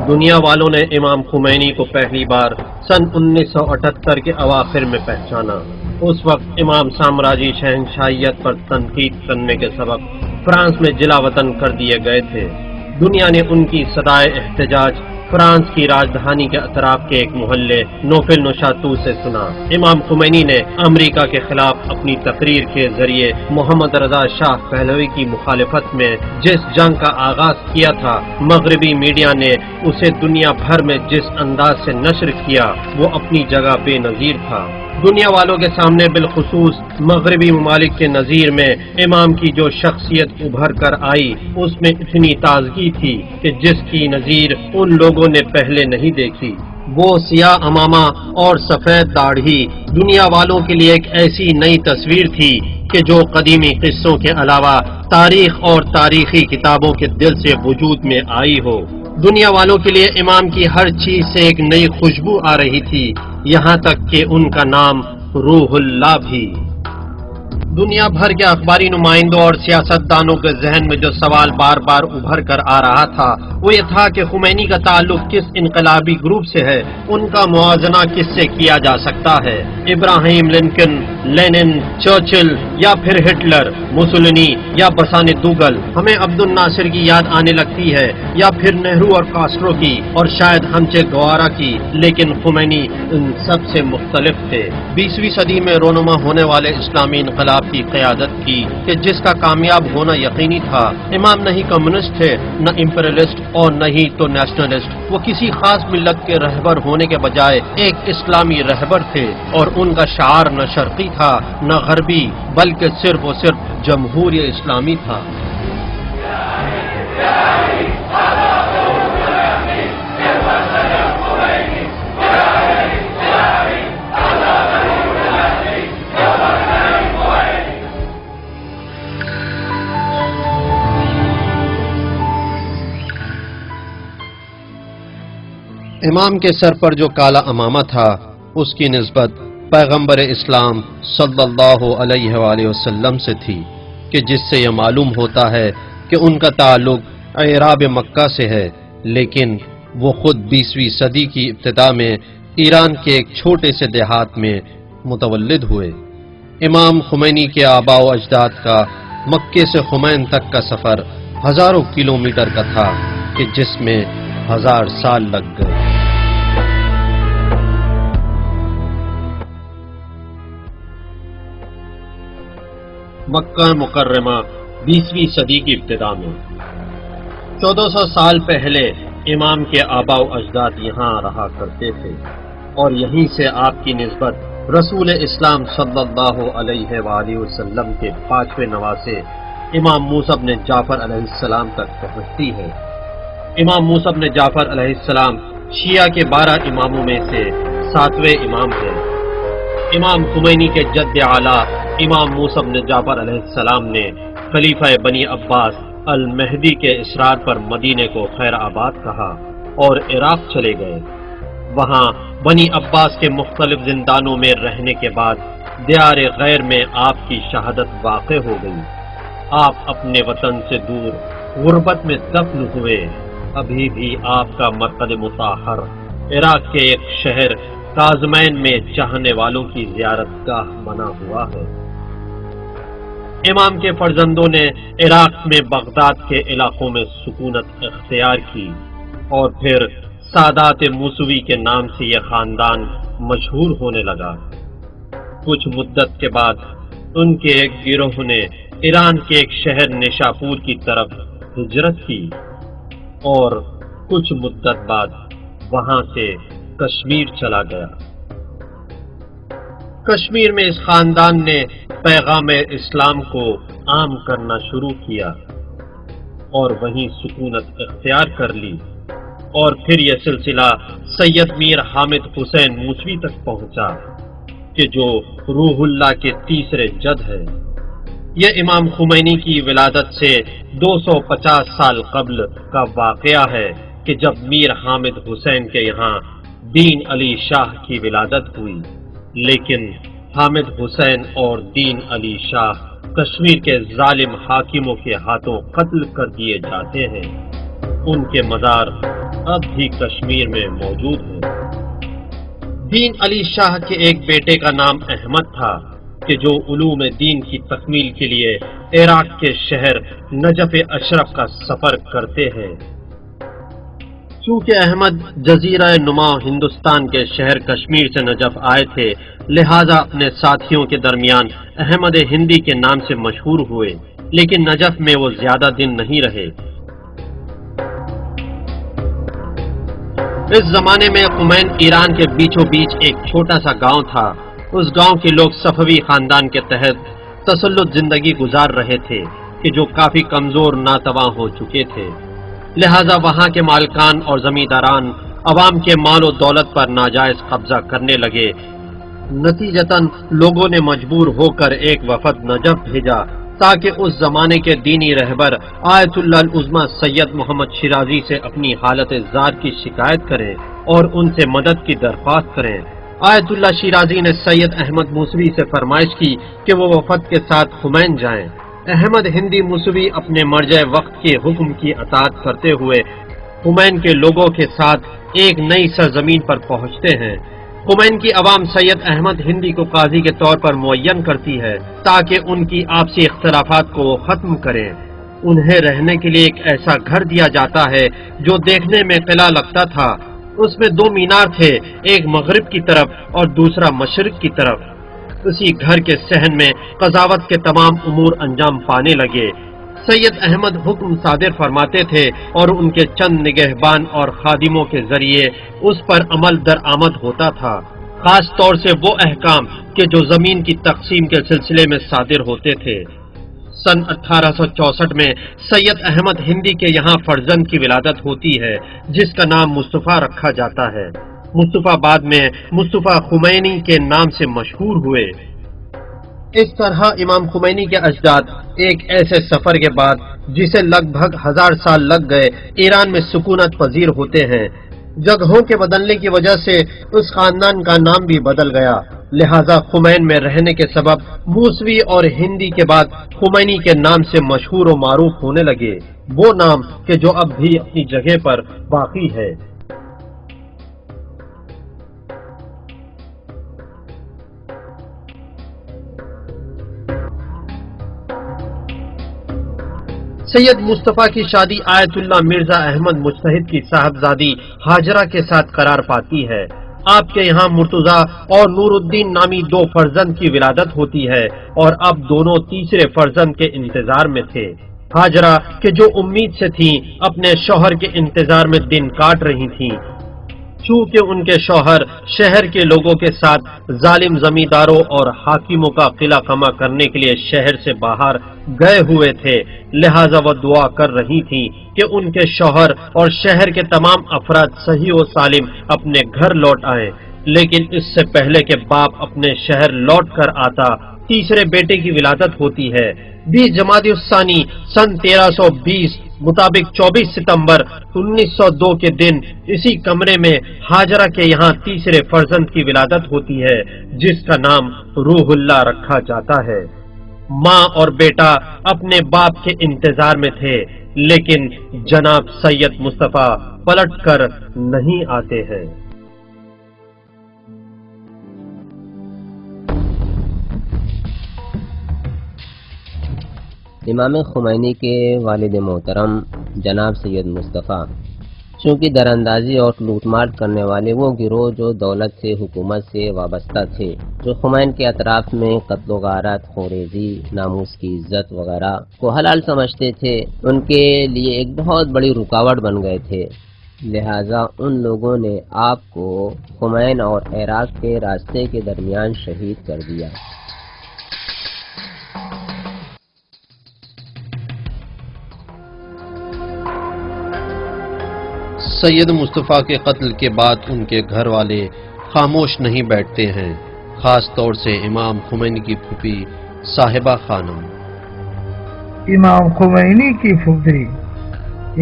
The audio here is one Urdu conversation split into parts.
دنیا والوں نے امام خمینی کو پہلی بار سن 1978 کے اواخر میں پہچانا۔ اس وقت امام سامراجی شہنشاہیت پر تنقید کرنے کے سبب فرانس میں جلا وطن کر دیے گئے تھے۔ دنیا نے ان کی صدائے احتجاج فرانس کی راجدھانی کے اطراف کے ایک محلے نوفل نوشاتو سے سنا۔ امام خمینی نے امریکہ کے خلاف اپنی تقریر کے ذریعے محمد رضا شاہ پہلوی کی مخالفت میں جس جنگ کا آغاز کیا تھا، مغربی میڈیا نے اسے دنیا بھر میں جس انداز سے نشر کیا وہ اپنی جگہ بے نظیر تھا۔ دنیا والوں کے سامنے بالخصوص مغربی ممالک کے نظیر میں امام کی جو شخصیت ابھر کر آئی اس میں اتنی تازگی تھی کہ جس کی نظیر ان لوگوں نے پہلے نہیں دیکھی۔ وہ سیاہ عمامہ اور سفید داڑھی دنیا والوں کے لیے ایک ایسی نئی تصویر تھی کہ جو قدیمی قصوں کے علاوہ تاریخ اور تاریخی کتابوں کے دل سے وجود میں آئی ہو۔ دنیا والوں کے لیے امام کی ہر چیز سے ایک نئی خوشبو آ رہی تھی، یہاں تک کہ ان کا نام روح اللہ بھی۔ دنیا بھر کے اخباری نمائندوں اور سیاستدانوں کے ذہن میں جو سوال بار بار ابھر کر آ رہا تھا وہ یہ تھا کہ خمینی کا تعلق کس انقلابی گروپ سے ہے، ان کا موازنہ کس سے کیا جا سکتا ہے؟ ابراہیم لنکن، لینن، چرچل یا پھر ہٹلر، موسولینی یا بسان دوگل؟ ہمیں عبد الناصر کی یاد آنے لگتی ہے یا پھر نہرو اور کاسٹرو کی اور شاید ہمچے گوارا کی، لیکن خمینی ان سب سے مختلف تھے۔ 20ویں صدی میں رونما ہونے والے اسلامی انقلاب کی قیادت کی کہ جس کا کامیاب ہونا یقینی تھا۔ امام نہ ہی کمیونسٹ تھے، نہ امپیریلسٹ اور نہ ہی تو نیشنلسٹ۔ وہ کسی خاص ملت کے رہبر ہونے کے بجائے ایک اسلامی رہبر تھے، اور ان کا شعار نہ شرقی تھا نہ غربی بلکہ صرف و صرف جمہوریہ اسلامی تھا۔ امام کے سر پر جو کالا عمامہ تھا اس کی نسبت پیغمبر اسلام صلی اللہ علیہ وآلہ وسلم سے تھی، کہ جس سے یہ معلوم ہوتا ہے کہ ان کا تعلق اعراب مکہ سے ہے، لیکن وہ خود 20ویں صدی کی ابتدا میں ایران کے ایک چھوٹے سے دیہات میں متولد ہوئے۔ امام خمینی کے آباء و اجداد کا مکے سے خمین تک کا سفر ہزاروں کلومیٹر کا تھا، کہ جس میں 1000 سال لگ گئے۔ مکہ مکرمہ 20ویں صدی کی ابتدا میں 1400 سال پہلے امام کے آباء و اجداد یہاں رہا کرتے تھے، اور یہیں سے آپ کی نسبت رسول اسلام صلی اللہ علیہ وآلہ وسلم کے 5ویں نواسے امام موسیٰ بن جعفر علیہ السلام تک پہنچتی ہے۔ امام موسیٰ بن جعفر علیہ السلام شیعہ کے 12 اماموں میں سے 7ویں امام ہیں۔ امام خمینی کے جد اعلیٰ امام موسیٰ بن جعفر علیہ السلام نے خلیفہ بنی عباس المہدی کے اصرار پر مدینے کو خیر آباد کہا اور عراق چلے گئے۔ وہاں بنی عباس کے مختلف زندانوں میں رہنے کے بعد دیار غیر میں آپ کی شہادت واقع ہو گئی۔ آپ اپنے وطن سے دور غربت میں دفن ہوئے۔ ابھی بھی آپ کا مرقد مطہر عراق کے ایک شہر کاظمین میں چاہنے والوں کی زیارت گاہ بنا ہوا ہے۔ امام کے فرزندوں نے عراق میں بغداد کے علاقوں میں سکونت اختیار کی، اور پھر سادات موسوی کے نام سے یہ خاندان مشہور ہونے لگا۔ کچھ مدت کے بعد ان کے ایک گروہ نے ایران کے ایک شہر نیشاپور کی طرف ہجرت کی، اور کچھ مدت بعد وہاں سے کشمیر چلا گیا۔ کشمیر میں اس خاندان نے پیغام اسلام کو عام کرنا شروع کیا اور وہیں سکونت اختیار کر لی، اور پھر یہ سلسلہ سید میر حامد حسین موسوی تک پہنچا، کہ جو روح اللہ کے تیسرے جد ہے۔ یہ امام خمینی کی ولادت سے 250 سال قبل کا واقعہ ہے، کہ جب میر حامد حسین کے یہاں دین علی شاہ کی ولادت ہوئی، لیکن حامد حسین اور دین علی شاہ کشمیر کے ظالم حاکموں کے ہاتھوں قتل کر دیے جاتے ہیں۔ ان کے مزار اب بھی کشمیر میں موجود ہیں۔ دین علی شاہ کے ایک بیٹے کا نام احمد تھا کہ جو علوم دین کی تکمیل کے لیے عراق کے شہر نجف اشرف کا سفر کرتے ہیں۔ چونکہ احمد جزیرہ نما ہندوستان کے شہر کشمیر سے نجف آئے تھے، لہذا اپنے ساتھیوں کے درمیان احمد ہندی کے نام سے مشہور ہوئے، لیکن نجف میں وہ زیادہ دن نہیں رہے۔ اس زمانے میں خمین ایران کے بیچوں بیچ ایک چھوٹا سا گاؤں تھا۔ اس گاؤں کے لوگ صفوی خاندان کے تحت تسلط زندگی گزار رہے تھے کہ جو کافی کمزور ناتواں ہو چکے تھے، لہذا وہاں کے مالکان اور زمینداران عوام کے مال و دولت پر ناجائز قبضہ کرنے لگے۔ نتیجتاً لوگوں نے مجبور ہو کر ایک وفد نجف بھیجا تاکہ اس زمانے کے دینی رہبر آیت اللہ العظمی سید محمد شیرازی سے اپنی حالت زار کی شکایت کریں اور ان سے مدد کی درخواست کریں۔ آیت اللہ شیرازی نے سید احمد موسوی سے فرمائش کی کہ وہ وفد کے ساتھ خمین جائیں۔ احمد ہندی موسوی اپنے مرجع وقت کے حکم کی اطاعت کرتے ہوئے خمین کے لوگوں کے ساتھ ایک نئی سرزمین پر پہنچتے ہیں۔ خمین کی عوام سید احمد ہندی کو قاضی کے طور پر معین کرتی ہے تاکہ ان کی آپسی اختلافات کو ختم کریں۔ انہیں رہنے کے لیے ایک ایسا گھر دیا جاتا ہے جو دیکھنے میں قلعہ لگتا تھا۔ اس میں 2 مینار تھے، ایک مغرب کی طرف اور دوسرا مشرق کی طرف۔ اسی گھر کے صحن میں قضاوت کے تمام امور انجام پانے لگے۔ سید احمد حکم صادر فرماتے تھے اور ان کے چند نگہبان اور خادموں کے ذریعے اس پر عمل درآمد ہوتا تھا، خاص طور سے وہ احکام کہ جو زمین کی تقسیم کے سلسلے میں صادر ہوتے تھے۔ سن 1864 میں سید احمد ہندی کے یہاں فرزند کی ولادت ہوتی ہے جس کا نام مصطفیٰ رکھا جاتا ہے۔ مصطفیٰ بعد میں مصطفیٰ خمینی کے نام سے مشہور ہوئے۔ اس طرح امام خمینی کے اجداد ایک ایسے سفر کے بعد جسے لگ بھگ 1000 سال لگ گئے ایران میں سکونت پذیر ہوتے ہیں۔ جگہوں کے بدلنے کی وجہ سے اس خاندان کا نام بھی بدل گیا، لہذا خمین میں رہنے کے سبب موسوی اور ہندی کے بعد خمینی کے نام سے مشہور و معروف ہونے لگے، وہ نام کہ جو اب بھی اپنی جگہ پر باقی ہے۔ سید مصطفیٰ کی شادی آیت اللہ مرزا احمد مجتہد کی صاحبزادی ہاجرہ کے ساتھ قرار پاتی ہے۔ آپ کے یہاں مرتضیٰ اور نور الدین نامی 2 فرزند کی ولادت ہوتی ہے اور اب دونوں تیسرے فرزند کے انتظار میں تھے۔ ہاجرہ کہ جو امید سے تھیں اپنے شوہر کے انتظار میں دن کاٹ رہی تھیں، چونکہ ان کے شوہر شہر کے لوگوں کے ساتھ ظالم زمینداروں اور حاکموں کا قلعہ کما کرنے کے لیے شہر سے باہر گئے ہوئے تھے، لہذا وہ دعا کر رہی تھیں کہ ان کے شوہر اور شہر کے تمام افراد صحیح و سالم اپنے گھر لوٹ آئیں۔ لیکن اس سے پہلے کہ باپ اپنے شہر لوٹ کر آتا، تیسرے بیٹے کی ولادت ہوتی ہے۔ 20 جمادی الثانی سن 1320 مطابق 24 ستمبر 1902 کے دن اسی کمرے میں ہاجرہ کے یہاں تیسرے فرزند کی ولادت ہوتی ہے جس کا نام روح اللہ رکھا جاتا ہے۔ ماں اور بیٹا اپنے باپ کے انتظار میں تھے، لیکن جناب سید مصطفیٰ پلٹ کر نہیں آتے ہیں۔ امام خمینی کے والد محترم جناب سید مصطفیٰ چونکہ دراندازی اور لوٹ مار کرنے والے وہ گروہ جو دولت سے حکومت سے وابستہ تھے، جو خمین کے اطراف میں قتل و غارت، خوریزی، ناموس کی عزت وغیرہ کو حلال سمجھتے تھے، ان کے لیے ایک بہت بڑی رکاوٹ بن گئے تھے۔ لہٰذا ان لوگوں نے آپ کو خمین اور عراق کے راستے کے درمیان شہید کر دیا۔ سید مصطفیٰ کے قتل کے بعد ان کے گھر والے خاموش نہیں بیٹھتے ہیں، خاص طور سے امام خمینی کی پھوپھی صاحبہ خانم۔ امام خمینی کی پھوپھی،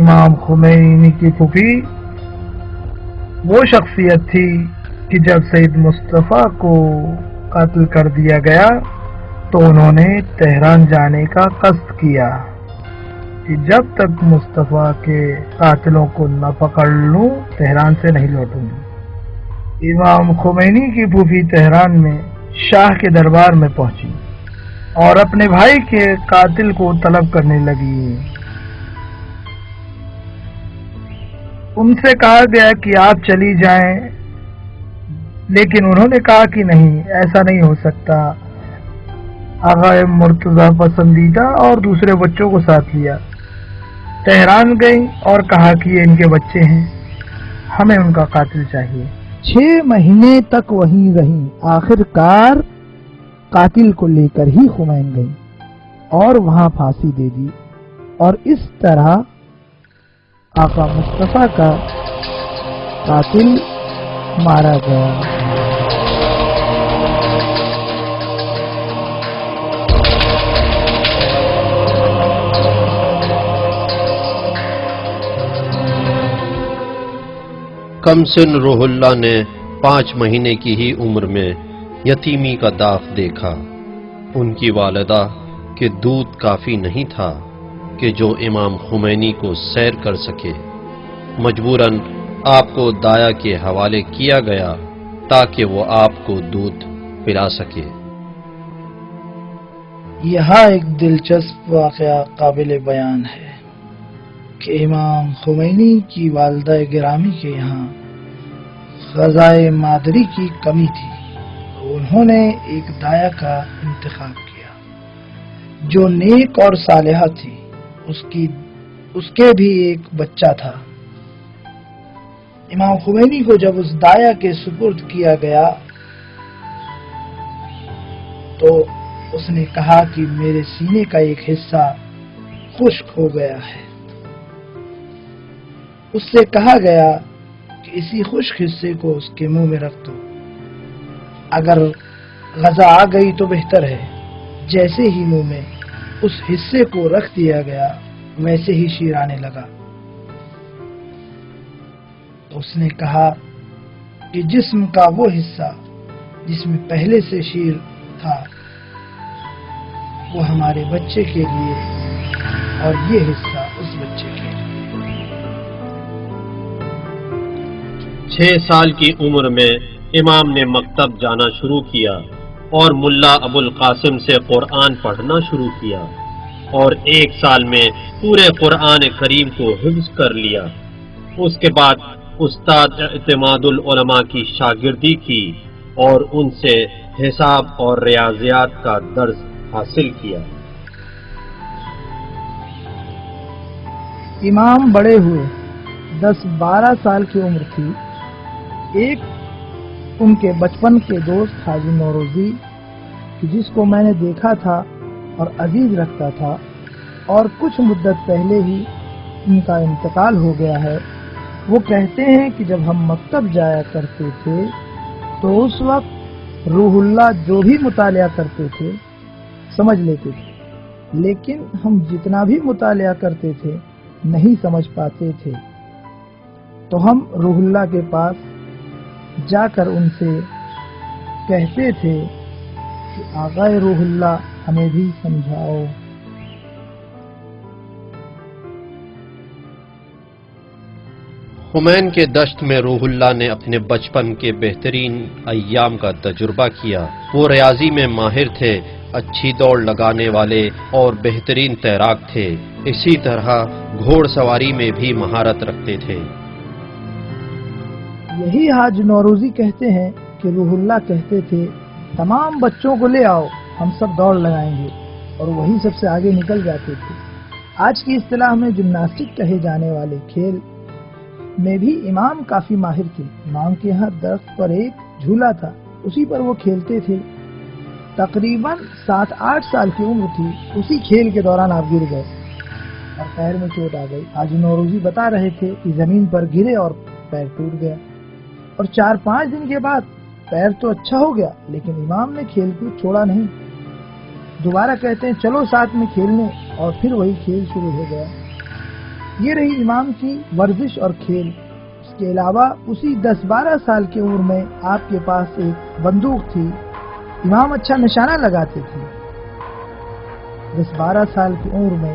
امام خمینی کی پھوپھی وہ شخصیت تھی کہ جب سید مصطفیٰ کو قتل کر دیا گیا تو انہوں نے تہران جانے کا قصد کیا۔ کہ جب تک مصطفیٰ کے قاتلوں کو نہ پکڑ لوں تہران سے نہیں لوٹوں گی۔ امام خمینی کی پھوپھی تہران میں شاہ کے دربار میں پہنچی اور اپنے بھائی کے قاتل کو طلب کرنے لگی۔ ان سے کہا گیا کہ آپ چلی جائیں، لیکن انہوں نے کہا کہ نہیں، ایسا نہیں ہو سکتا۔ آغا مرتضیٰ پسندیدہ اور دوسرے بچوں کو ساتھ لیا، تہران گئی اور کہا کہ یہ ان کے بچے ہیں، ہمیں ان کا قاتل چاہیے۔ 6 مہینے تک وہیں رہیں، آخر کار قاتل کو لے کر ہی خمین گئی اور وہاں پھانسی دے دی، اور اس طرح آقا مصطفیٰ کا قاتل مارا گیا۔ کم سن روح اللہ نے 5 مہینے کی ہی عمر میں یتیمی کا داغ دیکھا۔ ان کی والدہ کے دودھ کافی نہیں تھا کہ جو امام خمینی کو سیر کر سکے، مجبوراً آپ کو دایا کے حوالے کیا گیا تاکہ وہ آپ کو دودھ پلا سکے۔ یہاں ایک دلچسپ واقعہ قابل بیان ہے کہ امام خمینی کی والدہ گرامی کے یہاں غذائے مادری کی کمی تھی، تو انہوں نے ایک دایا کا انتخاب کیا جو نیک اور صالحہ تھی۔ اس کے بھی ایک بچہ تھا۔ امام خمینی کو جب اس دایا کے سپرد کیا گیا تو اس نے کہا کہ میرے سینے کا ایک حصہ خشک ہو گیا ہے۔ اس سے کہا گیا کہ اسی خشک حصے کو اس کے منہ میں رکھ دو، اگر غذا آ گئی تو بہتر ہے۔ جیسے ہی منہ میں اس حصے کو رکھ دیا گیا ویسے ہی شیر آنے لگا۔ تو اس نے کہا کہ جسم کا وہ حصہ جس میں پہلے سے شیر تھا وہ ہمارے بچے کے لیے، اور یہ حصہ اس بچے کے لیے۔ 6 سال کی عمر میں امام نے مکتب جانا شروع کیا اور ملا ابو القاسم سے قرآن پڑھنا شروع کیا، اور 1 سال میں پورے قرآن کریم کو حفظ کر لیا۔ اس کے بعد استاد اعتماد العلماء کی شاگردی کی اور ان سے حساب اور ریاضیات کا درس حاصل کیا۔ امام بڑے ہوئے، 10-12 سال کی عمر تھی۔ ایک ان کے بچپن کے دوست حاجی نوروزی، جس کو میں نے دیکھا تھا اور عزیز رکھتا تھا، اور کچھ مدت پہلے ہی ان کا انتقال ہو گیا ہے، وہ کہتے ہیں کہ جب ہم مکتب جایا کرتے تھے تو اس وقت روح اللہ جو بھی مطالعہ کرتے تھے سمجھ لیتے تھے، لیکن ہم جتنا بھی مطالعہ کرتے تھے نہیں سمجھ پاتے تھے، تو ہم روح اللہ کے پاس جا کر ان سے کہتے تھے کہ آقا روح اللہ ہمیں بھی سمجھاؤ۔ خمین کے دشت میں روح اللہ نے اپنے بچپن کے بہترین ایام کا تجربہ کیا۔ وہ ریاضی میں ماہر تھے، اچھی دوڑ لگانے والے اور بہترین تیراک تھے، اسی طرح گھوڑ سواری میں بھی مہارت رکھتے تھے۔ یہی حاج نوروزی کہتے ہیں کہ روح اللہ کہتے تھے تمام بچوں کو لے آؤ، ہم سب دوڑ لگائیں گے، اور وہی سب سے آگے نکل جاتے تھے۔ آج کی اصطلاح میں جمناسٹک کہے جانے والے کھیل میں بھی امام کافی ماہر تھے۔ امام کے یہاں درخت پر ایک جھولا تھا، اسی پر وہ کھیلتے تھے۔ تقریباً 7-8 سال کی عمر تھی، اسی کھیل کے دوران آپ گر گئے اور پیر میں چوٹ آ گئی۔ حاجی نوروزی بتا رہے تھے کہ زمین پر گرے اور پیر ٹوٹ گیا، اور 4-5 دن کے بعد پیر تو اچھا ہو گیا، لیکن امام نے کھیل کو چھوڑا نہیں۔ دوبارہ کہتے ہیں چلو ساتھ میں کھیلنے، اور پھر وہی کھیل شروع ہو گیا۔ یہ رہی امام کی ورزش اور کھیل۔ اس کے علاوہ اسی 10-12 سال کی عمر میں آپ کے پاس ایک بندوق تھی، امام اچھا نشانہ لگاتے تھے۔ 10-12 سال کی عمر میں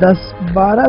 10-12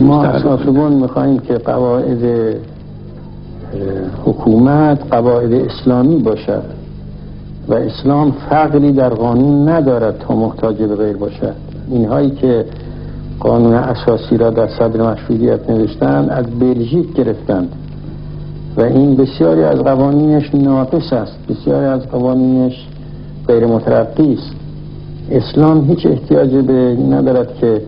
ما اساسبون میخواهیم که قواعد حکومت قواعد اسلامی باشد و اسلام فقری در قانون ندارد تا محتاج به غیر باشد. اینهایی که قانون اساسی را در صدر مشروطیت نوشتند از بلژیک گرفتند و این بسیاری از قوانینش ناقص است، بسیاری از قوانینش غیر مترقی است. اسلام هیچ احتیاجی به این ندارد که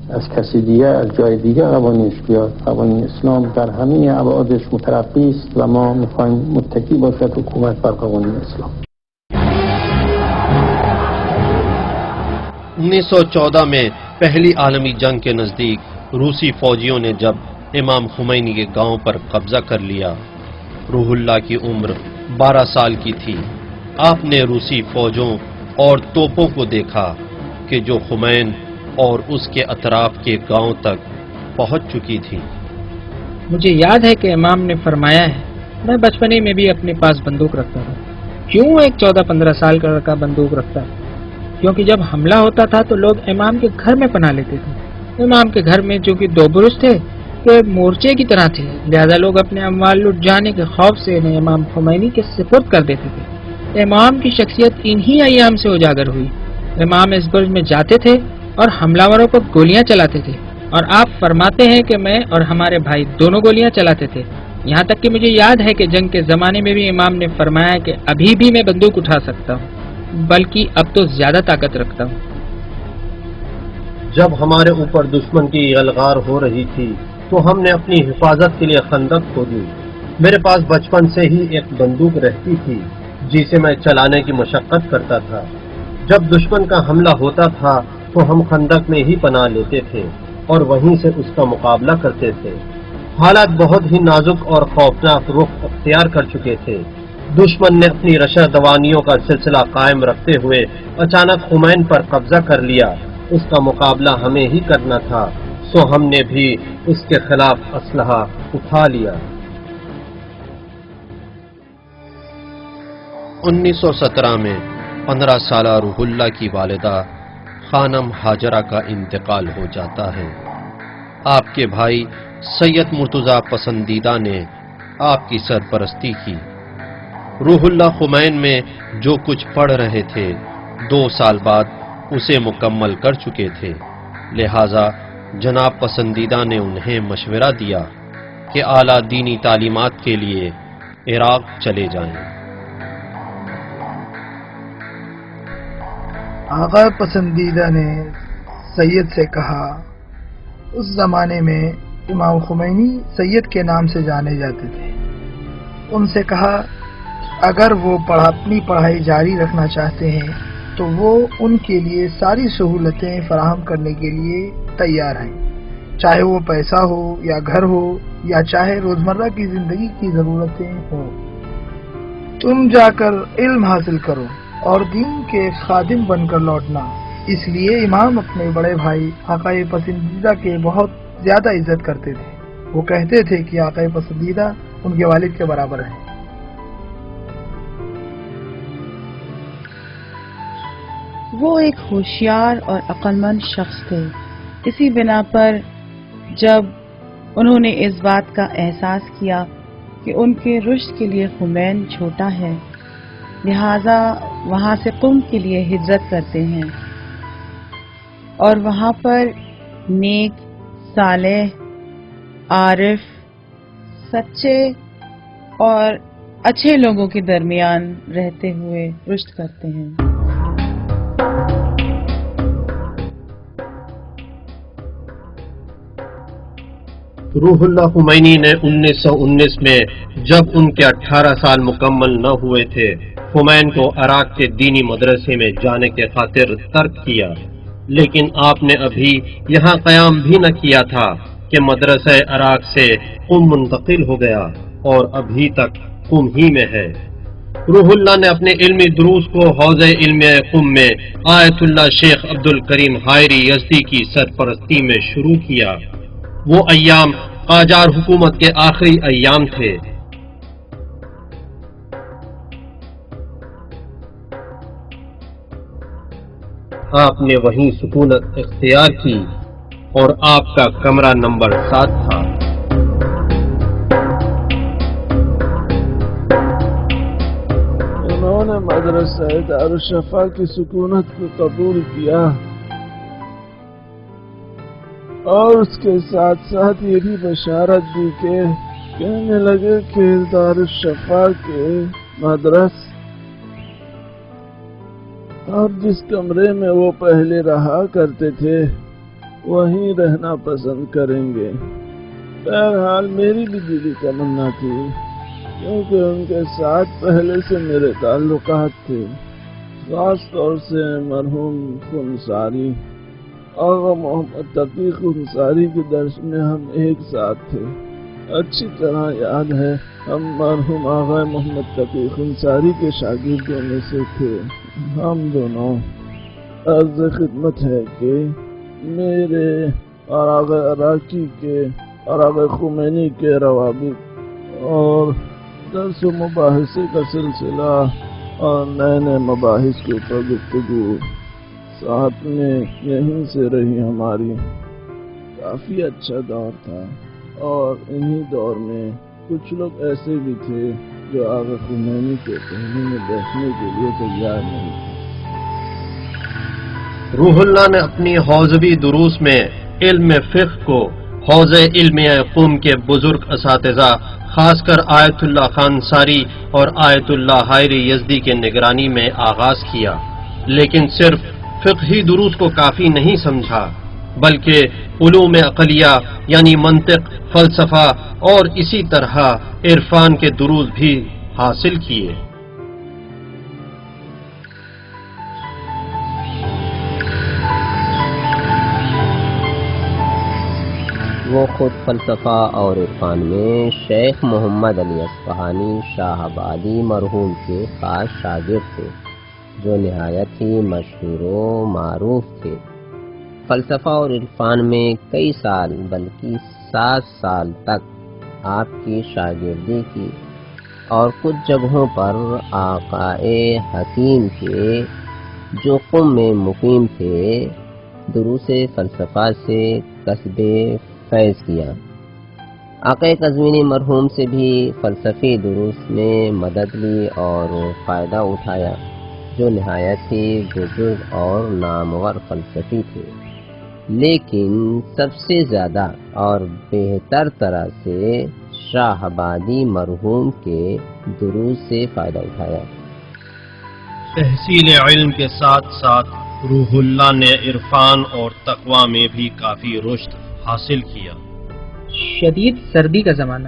از کسی دیگر از جای دیگر قوانینش بیاد. قوانین اسلام در همه ابعادش مترقی است و ما میخوایم متکی باشد حکومت بر قوانین اسلام. 1914 میں پہلی عالمی جنگ کے نزدیک روسی فوجیوں نے جب امام خمینی کے گاؤں پر قبضہ کر لیا، روح اللہ کی عمر 12 سال کی تھی۔ آپ نے روسی فوجوں اور توپوں کو دیکھا کہ جو خمین اور اس کے اطراف کے گاؤں تک پہنچ چکی تھی۔ مجھے یاد ہے کہ امام نے فرمایا ہے، میں بچپنے میں بھی اپنے پاس بندوق رکھتا تھا۔ کیوں ایک 14-15 سال کا لڑکا بندوق رکھتا ہے؟ کیونکہ جب حملہ ہوتا تھا تو لوگ امام کے گھر میں پناہ لیتے تھے۔ امام کے گھر میں جو کہ 2 برج تھے وہ مورچے کی طرح تھے، لہذا لوگ اپنے اموال لٹ جانے کے خوف سے انہیں امام خمینی کے سپرد کر دیتے تھے۔ امام کی شخصیت انہی ایام سے اجاگر ہوئی۔ امام اس برج میں جاتے تھے اور حملہ وروں پر گولیاں چلاتے تھے، اور آپ فرماتے ہیں کہ میں اور ہمارے بھائی دونوں گولیاں چلاتے تھے، یہاں تک کہ مجھے یاد ہے کہ جنگ کے زمانے میں بھی امام نے فرمایا کہ ابھی بھی میں بندوق اٹھا سکتا ہوں، بلکہ اب تو زیادہ طاقت رکھتا ہوں۔ جب ہمارے اوپر دشمن کی غلغار ہو رہی تھی تو ہم نے اپنی حفاظت کے لیے خندق کھودی۔ میرے پاس بچپن سے ہی ایک بندوق رہتی تھی جسے میں چلانے کی مشقت کرتا تھا۔ جب دشمن کا حملہ ہوتا تھا تو ہم خندق میں ہی پناہ لیتے تھے اور وہیں سے اس کا مقابلہ کرتے تھے۔ حالات بہت ہی نازک اور خوفناک رخ اختیار کر چکے تھے۔ دشمن نے اپنی رشا دوانیوں کا سلسلہ قائم رکھتے ہوئے اچانک خمین پر قبضہ کر لیا۔ اس کا مقابلہ ہمیں ہی کرنا تھا، سو ہم نے بھی اس کے خلاف اسلحہ اٹھا لیا۔ 1917 میں 15 سالہ روح اللہ کی والدہ خانم ہاجرہ کا انتقال ہو جاتا ہے۔ آپ کے بھائی سید مرتضیٰ پسندیدہ نے آپ کی سرپرستی کی۔ روح اللہ خمین میں جو کچھ پڑھ رہے تھے 2 سال بعد اسے مکمل کر چکے تھے، لہذا جناب پسندیدہ نے انہیں مشورہ دیا کہ اعلیٰ دینی تعلیمات کے لیے عراق چلے جائیں۔ آقا پسندیدہ نے سید سے کہا، اس زمانے میں امام خمینی سید کے نام سے جانے جاتے تھے، ان سے کہا اگر وہ اپنی پڑھائی جاری رکھنا چاہتے ہیں تو وہ ان کے لیے ساری سہولتیں فراہم کرنے کے لیے تیار ہیں، چاہے وہ پیسہ ہو یا گھر ہو یا چاہے روزمرہ کی زندگی کی ضرورتیں ہوں۔ تم جا کر علم حاصل کرو اور دین کے خادم بن کر لوٹنا۔ اس لیے امام اپنے بڑے بھائی آقا پسندیدہ کے بہت زیادہ عزت کرتے تھے، وہ کہتے تھے کہ آقا پسندیدہ ان کے والد کے برابر ہیں۔ وہ ایک ہوشیار اور عقلمند شخص تھے، اسی بنا پر جب انہوں نے اس بات کا احساس کیا کہ ان کے رشد کے لیے خمین چھوٹا ہے، لہذا وہاں سے قم کے لیے ہجرت کرتے ہیں اور وہاں پر نیک، صالح، عارف، سچے اور اچھے لوگوں کے درمیان رہتے ہوئے رشد کرتے ہیں۔ روح اللہ خمینی نے 1919 میں جب ان کے 18 سال مکمل نہ ہوئے تھے، خمین کو عراق کے دینی مدرسے میں جانے کے خاطر ترک کیا، لیکن آپ نے ابھی یہاں قیام بھی نہ کیا تھا کہ مدرسہ عراق سے قم منتقل ہو گیا اور ابھی تک قم ہی میں ہے۔ روح اللہ نے اپنے علمی دروس کو حوض علم قم میں آیت اللہ شیخ عبد الکریم حائری یزدی کی سرپرستی میں شروع کیا۔ وہ ایام قاجار حکومت کے آخری ایام تھے۔ آپ نے وہیں سکونت اختیار کی اور آپ کا کمرہ نمبر 7 تھا۔ انہوں نے مدرسہ دارالشفا کی سکونت کو قبول کیا اور اس کے ساتھ ساتھ یہ بھی بشارت دی کہ کہنے لگے کہ دارالشفا کے مدرس اور جس کمرے میں وہ پہلے رہا کرتے تھے وہیں رہنا پسند کریں گے۔ بہرحال میری بھی دلی تمنا تھی، کیونکہ ان کے ساتھ پہلے سے میرے تعلقات تھے، خاص طور سے مرحوم خنساری، آغا محمد تقی خنساری کے درس میں ہم ایک ساتھ تھے۔ اچھی طرح یاد ہے ہم مرحوم آغا محمد تقی خنساری کے شاگردوں میں سے تھے۔ ہم دونوں عرض خدمت ہے کہ میرے اور آغا عراقی کے اور آغا خمینی کے روابط اور درس و مباحثے کا سلسلہ اور نئے نئے مباحث کے اوپر گفتگو ساتھ میں یہیں سے رہی ہماری۔ کافی اچھا دور تھا اور انہی دور میں کچھ لوگ ایسے بھی تھے جو آغا خمینی کے کہنے میں بیٹھنے کے لیے تیار نہیں تھے۔ روح اللہ نے اپنی حوزوی دروس میں علم فقہ کو حوض علم قم کے بزرگ اساتذہ خاص کر آیت اللہ خان ساری اور آیت اللہ حائری یزدی کے نگرانی میں آغاز کیا، لیکن صرف فقہی دروس کو کافی نہیں سمجھا، بلکہ علوم عقلیہ یعنی منطق، فلسفہ اور اسی طرح عرفان کے دروس بھی حاصل کیے۔ وہ خود فلسفہ اور عرفان میں شیخ محمد علی اصفہانی شاہ آبادی مرحوم کے خاص شاگرد تھے، جو نہایت ہی مشہور و معروف تھے۔ فلسفہ اور عرفان میں کئی سال بلکہ 7 سال تک آپ کی شاگردی کی اور کچھ جگہوں پر آقائے حکیم کے جو قم میں مقیم تھے دروس فلسفہ سے کسب فیض کیا۔ آقا قزوینی مرحوم سے بھی فلسفی دروس میں مدد لی اور فائدہ اٹھایا، جو نہایت ہی بزرگ اور نامور فلسفی تھے، لیکن سب سے زیادہ اور بہتر طرح سے شاہ آبادی مرحوم کے دروس سے فائدہ اٹھایا۔ تحصیل علم کے ساتھ ساتھ روح اللہ نے عرفان اور تقوی میں بھی کافی رشد حاصل کیا۔ شدید سردی کا زمانہ،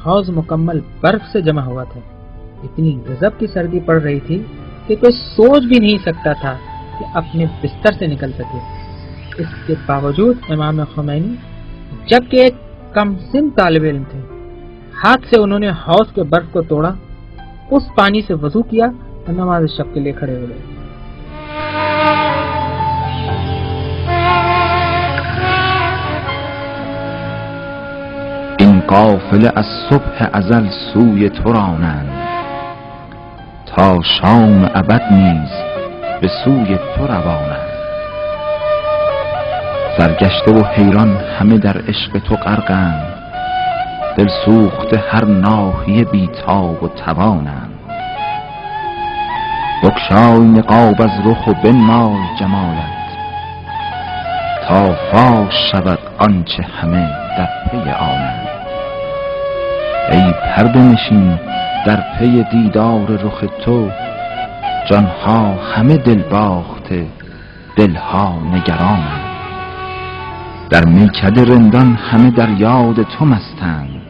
حوض مکمل برف سے جمع ہوا تھا۔ اتنی غضب کی سردی پڑ رہی تھی کہ کوئی سوچ بھی نہیں سکتا تھا کہ اپنے بستر سے نکل سکے۔ اس کے باوجود امام خمینی، جبکہ ایک کم سن طالب علم تھے، ہاتھ سے انہوں نے حوض کے برف کو توڑا، اس پانی سے وضو کیا اور نماز شب کے لیے کھڑے ہو گئے۔ این قافله از صبح ازل سوی تو رانند، تا شام ابد نیز به سوی تو روانند. سرگشته و حیران همه در عشق تو غرقند، دل سوخته هر ناحیه بیتاب و توانند. بگشای نقاب از رخ و بنمای جمالت، تا فاش شود آنچه همه در پی آنند. ای پرده نشین در پی دیدار رخ تو، جانها همه دل باخته، دلها نگرانند. در میکده رندان همه در یاد تو مستند،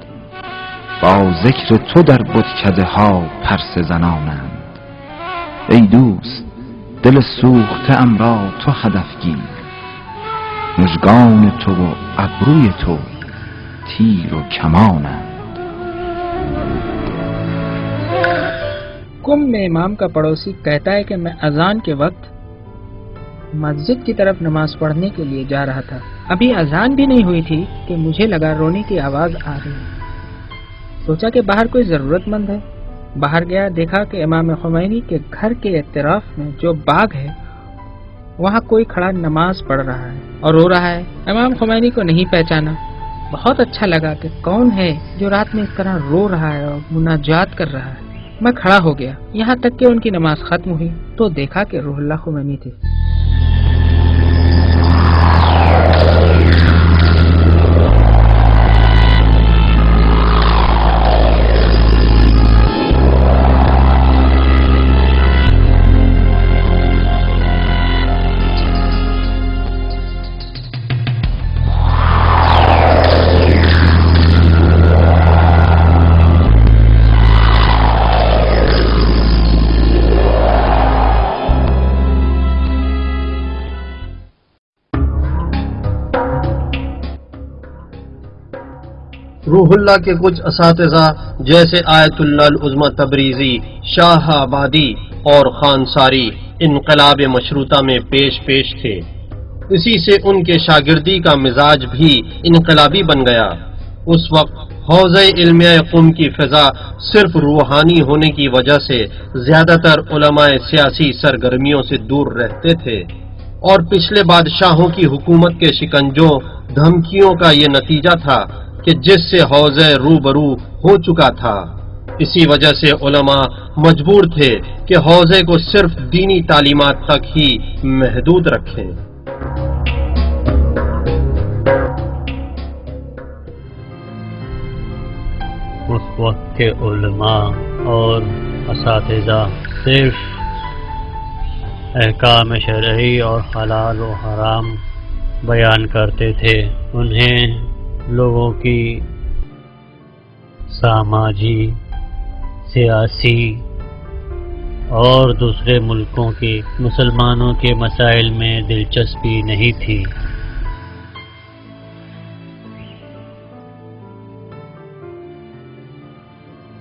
با ذکر تو در بتکده ها پرسه زنانند. ای دوست دل سوخته ام را تو هدف گیر، مژگان تو و ابروی تو تیر و کمانند. کم میں امام کا پڑوسی کہتا ہے کہ میں اذان کے وقت مسجد کی طرف نماز پڑھنے کے لیے جا رہا تھا۔ ابھی اذان بھی نہیں ہوئی تھی کہ مجھے لگا رونے کی آواز آ رہی ہے۔ سوچا کہ باہر کوئی ضرورت مند ہے۔ باہر گیا، دیکھا کہ امام خمینی کے گھر کے اطراف میں جو باغ ہے وہاں کوئی کھڑا نماز پڑھ رہا ہے اور رو رہا ہے۔ امام خمینی کو نہیں پہچانا۔ بہت اچھا لگا کہ کون ہے جو رات میں اس طرح رو رہا ہے اور مناجات کر رہا ہے۔ میں کھڑا ہو گیا، یہاں تک کہ ان کی نماز ختم ہوئی تو دیکھا کہ روح اللہ خمینی تھے۔ روح اللہ کے کچھ اساتذہ جیسے آیت اللہ العظمی تبریزی، شاہ آبادی اور خانساری انقلاب مشروطہ میں پیش تھے۔ اسی سے ان کے شاگردی کا مزاج بھی انقلابی بن گیا۔ اس وقت حوض علمیہ قم کی فضا صرف روحانی ہونے کی وجہ سے زیادہ تر علماء سیاسی سرگرمیوں سے دور رہتے تھے، اور پچھلے بادشاہوں کی حکومت کے شکنجوں دھمکیوں کا یہ نتیجہ تھا کہ جس سے حوض روبرو ہو چکا تھا۔ اسی وجہ سے علماء مجبور تھے کہ حوضے کو صرف دینی تعلیمات تک ہی محدود رکھیں۔ اس وقت کے علماء اور اساتذہ صرف احکام شرعی اور حلال و حرام بیان کرتے تھے۔ انہیں لوگوں کی سماجی، سیاسی اور دوسرے ملکوں کے مسلمانوں کے مسائل میں دلچسپی نہیں تھی۔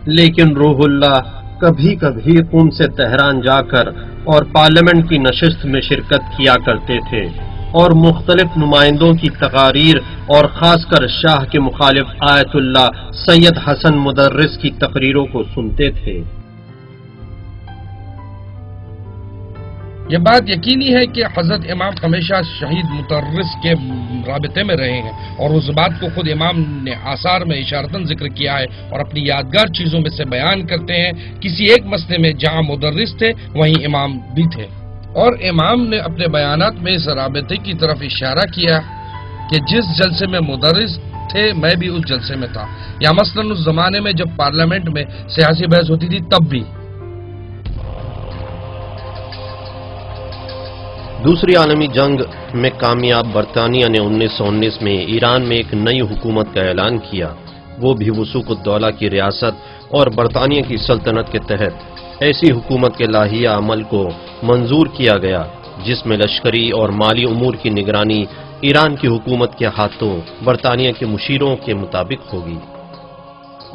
لیکن روح اللہ کبھی کبھی قم سے تہران جا کر اور پارلیمنٹ کی نشست میں شرکت کیا کرتے تھے، اور مختلف نمائندوں کی تقاریر اور خاص کر شاہ کے مخالف آیت اللہ سید حسن مدرس کی تقریروں کو سنتے تھے۔ یہ بات یقینی ہے کہ حضرت امام ہمیشہ شہید مدرس کے رابطے میں رہے ہیں، اور اس بات کو خود امام نے آثار میں اشارتاً ذکر کیا ہے اور اپنی یادگار چیزوں میں سے بیان کرتے ہیں۔ کسی ایک مسئلے میں جہاں مدرس تھے وہیں امام بھی تھے، اور امام نے اپنے بیانات میں اس رابطے کی طرف اشارہ کیا کہ جس جلسے میں مدرس تھے میں بھی اس جلسے میں تھا، یا مثلاً اس زمانے میں جب پارلیمنٹ میں سیاسی بحث ہوتی تھی تب بھی۔ دوسری عالمی جنگ میں کامیاب برطانیہ نے 1919 میں ایران میں ایک نئی حکومت کا اعلان کیا، وہ بھی وثوق الدولہ کی ریاست اور برطانیہ کی سلطنت کے تحت ایسی حکومت کے لاہیہ عمل کو منظور کیا گیا جس میں لشکری اور مالی امور کی نگرانی ایران کی حکومت کے ہاتھوں برطانیہ کے مشیروں کے مطابق ہوگی۔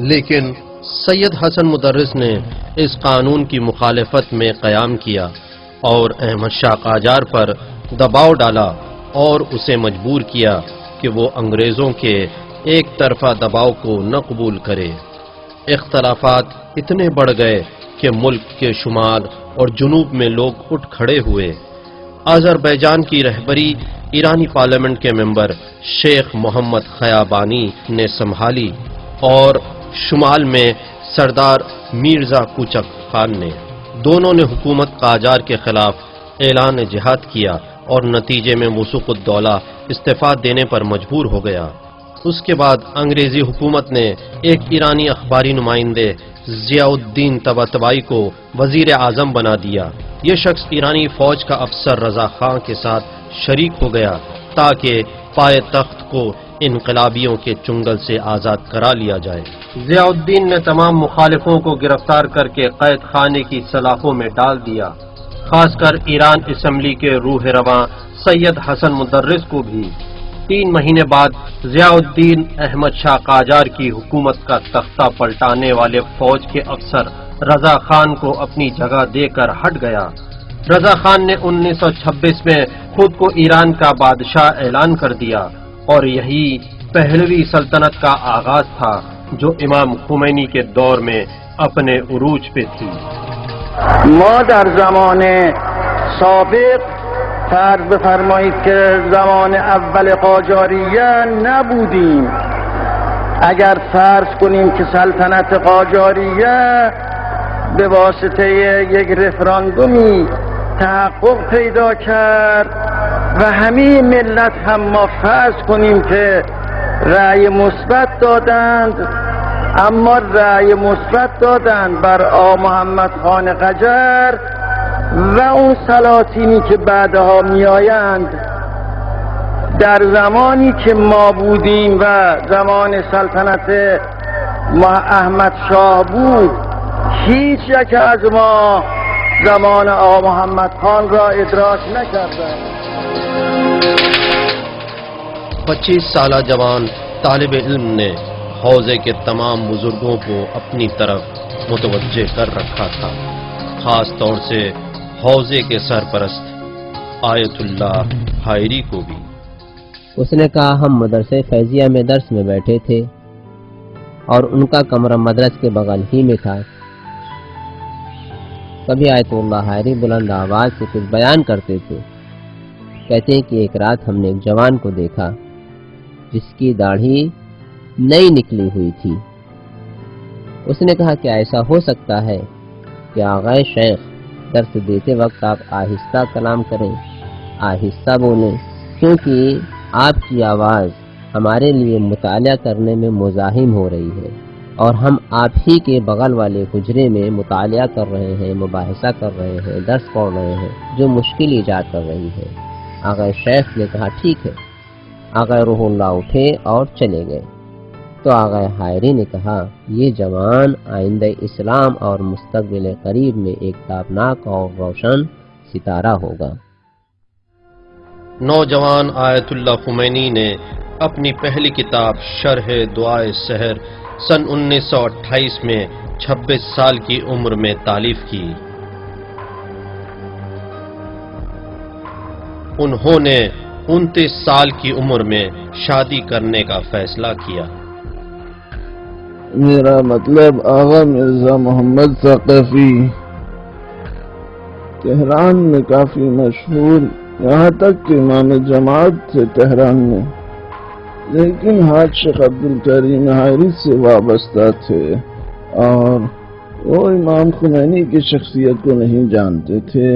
لیکن سید حسن مدرس نے اس قانون کی مخالفت میں قیام کیا اور احمد شاہ قاجار پر دباؤ ڈالا اور اسے مجبور کیا کہ وہ انگریزوں کے ایک طرفہ دباؤ کو نہ قبول کرے۔ اختلافات اتنے بڑھ گئے کہ ملک کے شمال اور جنوب میں لوگ اٹھ کھڑے ہوئے۔ آذربائیجان کی رہبری ایرانی پارلیمنٹ کے ممبر شیخ محمد خیابانی نے سنبھالی اور شمال میں سردار میرزا کوچک خان نے۔ دونوں نے حکومت قاجار کے خلاف اعلان جہاد کیا اور نتیجے میں وثوق الدولہ استعفیٰ دینے پر مجبور ہو گیا۔ اس کے بعد انگریزی حکومت نے ایک ایرانی اخباری نمائندے ضیاء الدین طباطبائی کو وزیر اعظم بنا دیا۔ یہ شخص ایرانی فوج کا افسر رضا خان کے ساتھ شریک ہو گیا تاکہ پائے تخت کو انقلابیوں کے چنگل سے آزاد کرا لیا جائے۔ ضیاء الدین نے تمام مخالفوں کو گرفتار کر کے قید خانے کی سلاخوں میں ڈال دیا، خاص کر ایران اسمبلی کے روح رواں سید حسن مدرس کو بھی۔ 3 مہینے بعد ضیاء الدین احمد شاہ قاجار کی حکومت کا تختہ پلٹانے والے فوج کے افسر رضا خان کو اپنی جگہ دے کر ہٹ گیا۔ رضا خان نے 1926 میں خود کو ایران کا بادشاہ اعلان کر دیا اور یہی پہلوی سلطنت کا آغاز تھا جو امام خمینی کے دور میں اپنے عروج پہ تھی۔ ما در زمان سابق فرض بفرمایید که زمان اول قاجاریه نبودیم. اگر فرض کنیم که سلطنت قاجاریه به واسطه یک رفراندومی تحقق پیدا کرد و همه ملت هم ما فرض کنیم که رأی مثبت دادند، اما رأی مثبت دادند بر آقا محمد خان قجر و اون سلاطینی که بعدها میآیند. در زمانی که ما بودیم و زمان سلطنت احمد شاه بود هیچ یک از ما زمان آقا محمد خان را ادراک نکردند. 25 سالہ جوان طالب علم نے حوزے کے تمام بزرگوں کو اپنی طرف متوجہ کر رکھا تھا، خاص طور سے حوزے کے سرپرست آیت اللہ حائری کو بھی۔ اس نے کہا ہم مدرسے فیضیہ میں درس میں بیٹھے تھے اور ان کا کمرہ مدرس کے بغل ہی میں تھا۔ کبھی آیت اللہ حائری بلند آواز سے کچھ بیان کرتے تھے۔ کہتے ہیں کہ ایک رات ہم نے ایک جوان کو دیکھا جس کی داڑھی نئی نکلی ہوئی تھی۔ اس نے کہا کہ ایسا ہو سکتا ہے کہ آغا شیخ درس دیتے وقت آپ آہستہ کلام کریں، آہستہ بولیں، کیونکہ آپ کی آواز ہمارے لیے مطالعہ کرنے میں مزاحم ہو رہی ہے اور ہم آپ ہی کے بغل والے حجرے میں مطالعہ کر رہے ہیں، مباحثہ کر رہے ہیں، درس پڑھ رہے ہیں جو مشکل ایجاد کر رہی ہے۔ آغا شیخ نے کہا ٹھیک ہے۔ آغا روح اللہ اٹھے اور چلے گئے تو آغا حائری نے کہا یہ جوان آئندہ اسلام اور مستقبل قریب میں ایک تابناک اور روشن ستارہ ہوگا۔ نوجوان آیت اللہ خمینی نے اپنی پہلی کتاب شرح دعائے سحر سن 1928 میں 26 سال کی عمر میں تالیف کی۔ انہوں نے 29 سال کی عمر میں شادی کرنے کا فیصلہ کیا۔ میرا مطلب آغا مرزا محمد ثقفی تہران میں کافی مشہور، یہاں تک کہ امام جماعت تھے تہران میں، لیکن حاج شیخ عبدالکریم حائری سے وابستہ تھے اور وہ امام خمینی کی شخصیت کو نہیں جانتے تھے،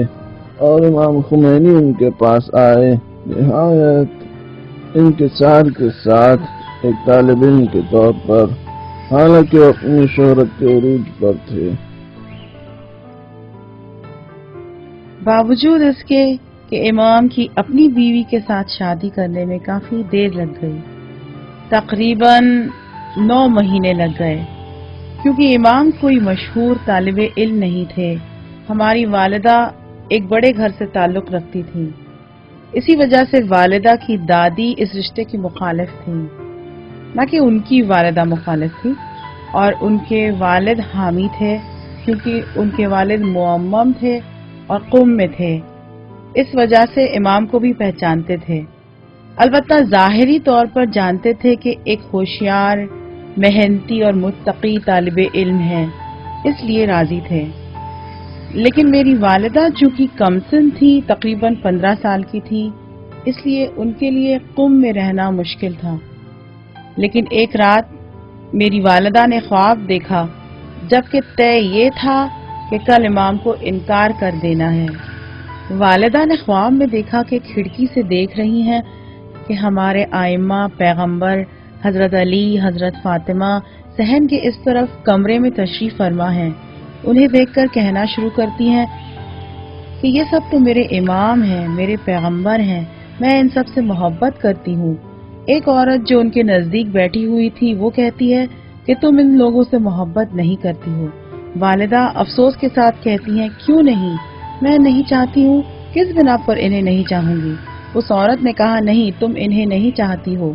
اور امام خمینی ان کے پاس آئے نہایت انکسار کے ساتھ ایک طالب علم کے طور پر، حالانکہ وہ اپنی شہرت کے عروج پر تھے۔ باوجود اس کے کہ امام کی اپنی بیوی کے ساتھ شادی کرنے میں کافی دیر لگ گئی، تقریباً 9 مہینے لگ گئے، کیونکہ امام کوئی مشہور طالب علم نہیں تھے۔ ہماری والدہ ایک بڑے گھر سے تعلق رکھتی تھی، اسی وجہ سے والدہ کی دادی اس رشتے کی مخالف تھی، نہ کہ ان کی والدہ مخالف تھی، اور ان کے والد حامی تھے کیونکہ ان کے والد معمم تھے اور قم میں تھے، اس وجہ سے امام کو بھی پہچانتے تھے۔ البتہ ظاہری طور پر جانتے تھے کہ ایک ہوشیار، محنتی اور متقی طالب علم ہے، اس لیے راضی تھے۔ لیکن میری والدہ چونکہ کم سن تھی، تقریباً 15 سال کی تھی، اس لیے ان کے لیے قم میں رہنا مشکل تھا۔ لیکن ایک رات میری والدہ نے خواب دیکھا، جبکہ طے یہ تھا کہ کل امام کو انکار کر دینا ہے۔ والدہ نے خواب میں دیکھا کہ کھڑکی سے دیکھ رہی ہیں کہ ہمارے آئمہ پیغمبر حضرت علی، حضرت فاطمہ صحن کے اس طرف کمرے میں تشریف فرما ہیں۔ انہیں دیکھ کر کہنا شروع کرتی ہیں کہ یہ سب تو میرے امام ہیں، میرے پیغمبر ہیں، میں ان سب سے محبت کرتی ہوں۔ ایک عورت جو ان کے نزدیک بیٹھی ہوئی تھی وہ کہتی ہے کہ تم ان لوگوں سے محبت نہیں کرتی ہو۔ والدہ افسوس کے ساتھ کہتی ہیں کیوں نہیں، میں نہیں چاہتی ہوں، کس بنا پر انہیں نہیں چاہوں گی؟ اس عورت نے کہا نہیں، تم انہیں نہیں چاہتی ہو۔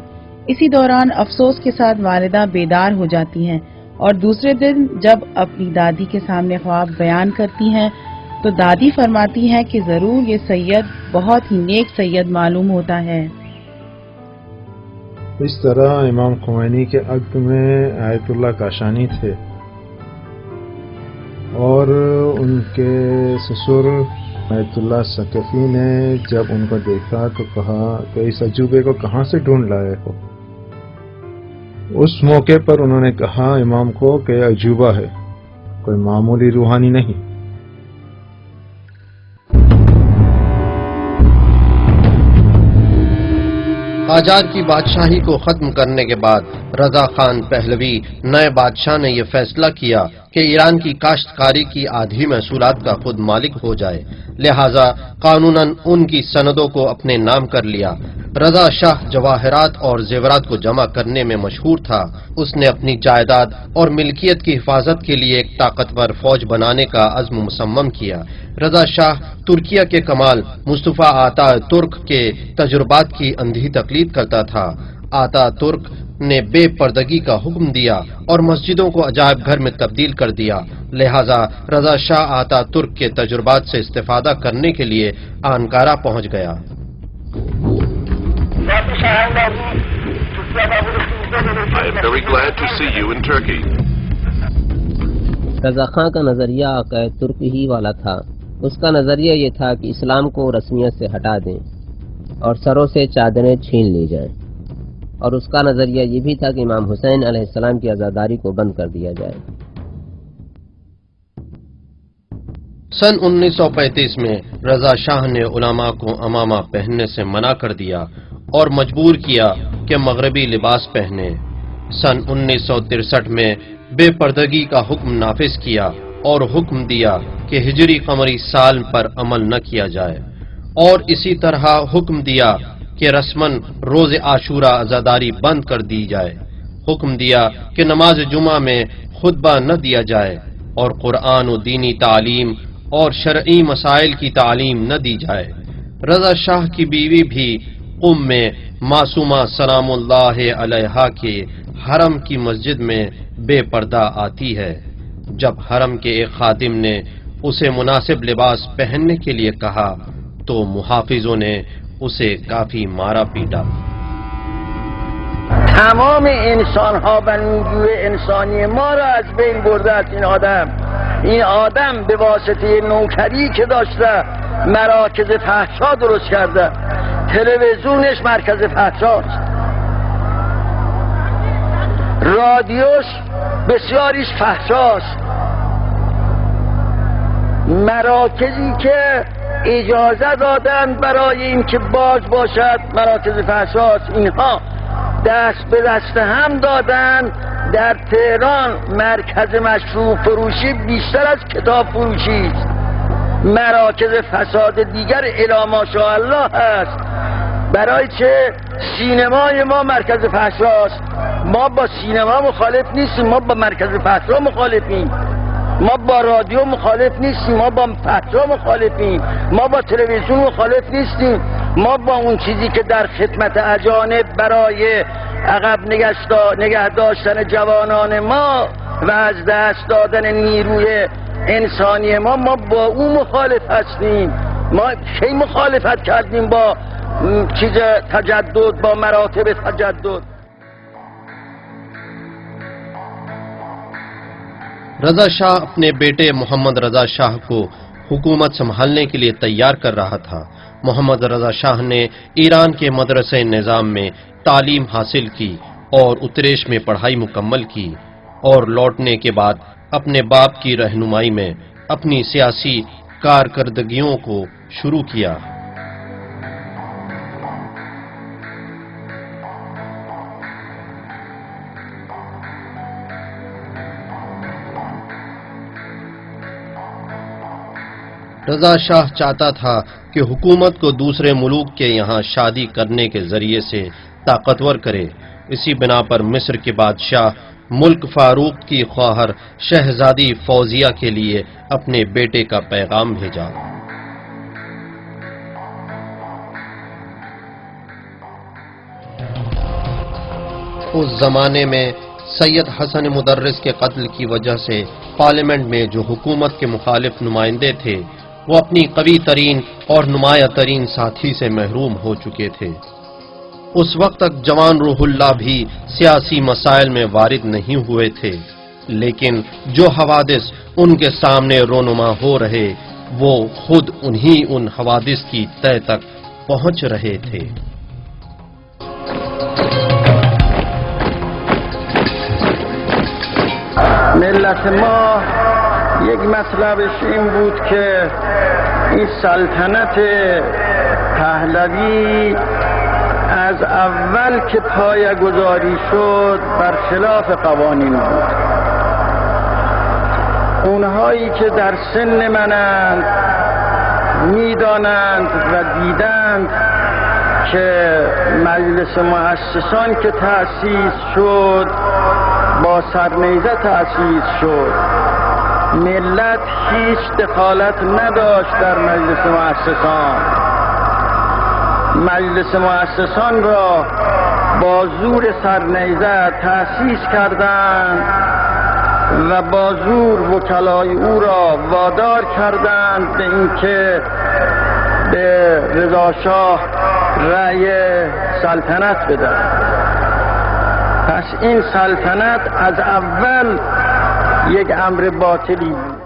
اسی دوران افسوس کے ساتھ والدہ بیدار ہو جاتی ہیں اور دوسرے دن جب اپنی دادی کے سامنے خواب بیان کرتی ہیں تو دادی فرماتی ہیں کہ ضرور یہ سید بہت ہی نیک سید معلوم ہوتا ہے۔ اس طرح امام خمینی کے عقد میں آیت اللہ کاشانی تھے اور ان کے سسر آیت اللہ ثقفی نے جب ان کو دیکھا تو کہا کہ اس عجوبے کو کہاں سے ڈھونڈ لائے ہو؟ اس موقع پر انہوں نے کہا امام کو کہ عجوبہ ہے، کوئی معمولی روحانی نہیں۔ قاجار کی بادشاہی کو ختم کرنے کے بعد رضا خان پہلوی نئے بادشاہ نے یہ فیصلہ کیا کہ ایران کی کاشتکاری کی آدھی محصولات کا خود مالک ہو جائے، لہذا قانوناً ان کی سندوں کو اپنے نام کر لیا۔ رضا شاہ جواہرات اور زیورات کو جمع کرنے میں مشہور تھا۔ اس نے اپنی جائیداد اور ملکیت کی حفاظت کے لیے ایک طاقتور فوج بنانے کا عزم مصمم کیا۔ رضا شاہ ترکیہ کے کمال مصطفیٰ آتا ترک کے تجربات کی اندھی تقلید کرتا تھا۔ آتا ترک نے بے پردگی کا حکم دیا اور مسجدوں کو عجائب گھر میں تبدیل کر دیا، لہذا رضا شاہ آتا ترک کے تجربات سے استفادہ کرنے کے لیے آنکارا پہنچ گیا۔ I am very glad to see you in Turkey. Raza Khan کا نظریہ عقائد ترک ہی والا تھا۔ اس کا نظریہ یہ تھا کہ اسلام کو رسمیت سے ہٹا دیں اور سروں سے چادریں چھین لی جائیں، اور اس کا نظریہ یہ بھی تھا کہ امام حسین علیہ السلام کی عزاداری کو بند کر دیا جائے۔ سن 1935 میں رضا شاہ نے علماء کو عمامہ پہننے سے منع کر دیا اور مجبور کیا کہ مغربی لباس پہنے۔ سن 1963 میں بے پردگی کا حکم نافذ کیا اور حکم دیا کہ ہجری قمری سال پر عمل نہ کیا جائے، اور اسی طرح حکم دیا کہ رسماً روز عاشورہ عزاداری بند کر دی جائے۔ حکم دیا کہ نماز جمعہ میں خطبہ نہ دیا جائے اور قرآن و دینی تعلیم اور شرعی مسائل کی تعلیم نہ دی جائے۔ رضا شاہ کی بیوی بھی قم میں معصومہ سلام اللہ علیہا کے حرم کی مسجد میں بے پردہ آتی ہے۔ جب حرم کے ایک خادم نے اسے مناسب لباس پہننے کے لیے کہا تو محافظوں نے اسے کافی مارا پیٹا۔ تمام انسان ها و نیروی انسانی ما را از بین برده است این آدم. این آدم به واسطه نوکری که داشته مراکز فحشا درست کرده. تلویزیونش مرکز فحشاست، رادیوش بسیاریش فحشاست، مراکزی که اجازه دادن برای اینکه باز باشد مراکز فحشاست، اینها دست به دست هم دادن. در تهران مرکز مشروب فروشی بیشتر از کتاب فروشی است. مراکز فساد دیگر الی ماشاءالله هست. برای چه؟ سینمای ما مرکز فحشاست. ما با سینما مخالف نیستیم، ما با مرکز فحشا مخالفیم. ما با رادیو مخالف نیستیم، ما با فحشا مخالفیم. ما با تلویزیون مخالف نیستیم. ما با اون چیزی که در خدمت اجانب برای عقب نگه داشتن جوانان ما و از دست دادن نیروی انسانی ما با اون مخالف هستیم. ما کی مخالفت کردیم با چیز تجدد، با مراتب تجدد؟ رضا شاہ اپنے بیٹے محمد رضا شاہ کو حکومت سنبھالنے کے لیے تیار کر رہا تھا۔ محمد رضا شاہ نے ایران کے مدرسہ نظام میں تعلیم حاصل کی اور اتریش میں پڑھائی مکمل کی، اور لوٹنے کے بعد اپنے باپ کی رہنمائی میں اپنی سیاسی کارکردگیوں کو شروع کیا۔ رضا شاہ چاہتا تھا کہ حکومت کو دوسرے ملوک کے یہاں شادی کرنے کے ذریعے سے طاقتور کرے۔ اسی بنا پر مصر کے بادشاہ ملک فاروق کی خواہر شہزادی فوزیہ کے لیے اپنے بیٹے کا پیغام بھیجا۔ اس زمانے میں سید حسن مدرس کے قتل کی وجہ سے پارلیمنٹ میں جو حکومت کے مخالف نمائندے تھے وہ اپنی قوی ترین اور نمایاں ترین ساتھی سے محروم ہو چکے تھے۔ اس وقت تک جوان روح اللہ بھی سیاسی مسائل میں وارد نہیں ہوئے تھے، لیکن جو حوادث ان کے سامنے رونما ہو رہے وہ خود ان حوادث کی تہ تک پہنچ رہے تھے۔ ملت ما یک مطلبش این بود که این سلطنت پهلوی از اول که پایه‌گذاری شد برخلاف قوانین بود. اونهایی که در سن منند میدانند و دیدند که مجلس مؤسسان که تأسیس شد با سرنیزه تأسیس شد، ملت هیچ دخالت نداشت در مجلس مؤسسان. مجلس مؤسسان را با زور سرنیزه تأسیس کردند و با زور وکلای او را وادار کردند به اینکه به رضا شاه رأی سلطنت بدهند. پس این سلطنت از اول یک امر باطلی بود.